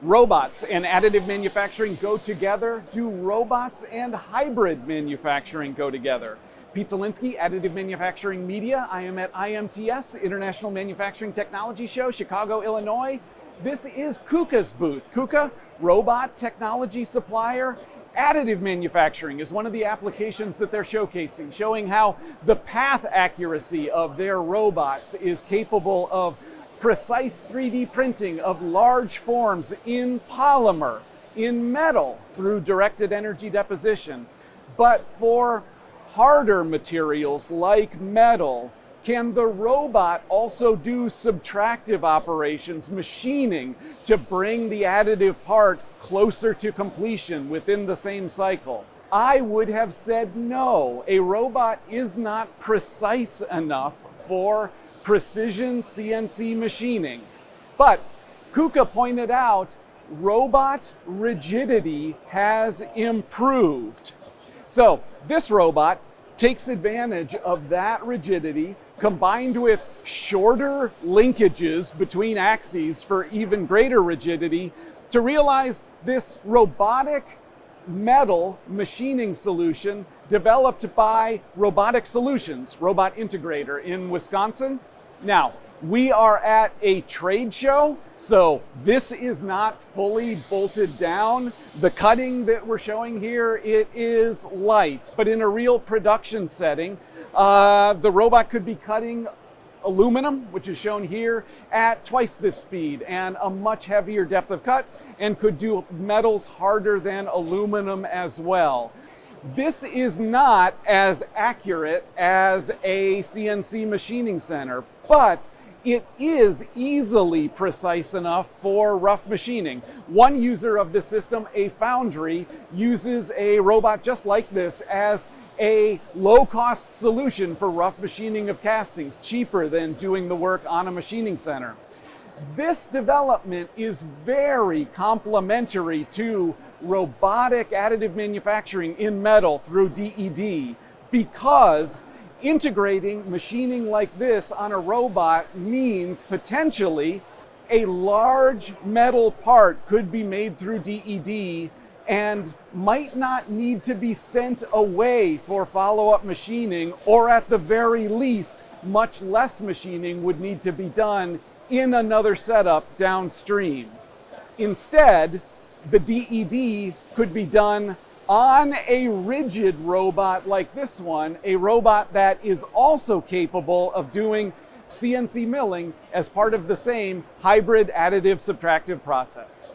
Robots and additive manufacturing go together? Do robots and hybrid manufacturing go together? Peter Zelinski, Additive Manufacturing Media. I am at IMTS, International Manufacturing Technology Show, Chicago, Illinois. This is Kuka's booth. Kuka, robot technology supplier. Additive manufacturing is one of the applications that they're showcasing, showing how the path accuracy of their robots is capable of precise 3D printing of large forms in polymer, in metal, through directed energy deposition. But for harder materials like metal, can the robot also do subtractive operations, machining, to bring the additive part closer to completion within the same cycle? I would have said no. A robot is not precise enough for precision CNC machining. But Kuka pointed out robot rigidity has improved. So this robot takes advantage of that rigidity combined with shorter linkages between axes for even greater rigidity to realize this robotic metal machining solution developed by Robotic Solutions, robot integrator in Wisconsin. Now, we are at a trade show, so this is not fully bolted down. The cutting that we're showing here, it is light, but in a real production setting, the robot could be cutting aluminum, which is shown here, at twice this speed and a much heavier depth of cut, and could do metals harder than aluminum as well. This is not as accurate as a CNC machining center, but it is easily precise enough for rough machining. One user of this system, a foundry, uses a robot just like this as a low-cost solution for rough machining of castings, cheaper than doing the work on a machining center. This development is very complementary to robotic additive manufacturing in metal through DED, because integrating machining like this on a robot means potentially a large metal part could be made through DED and might not need to be sent away for follow-up machining, or at the very least, much less machining would need to be done in another setup downstream. Instead, the DED could be done on a rigid robot like this one, a robot that is also capable of doing CNC milling as part of the same hybrid additive subtractive process.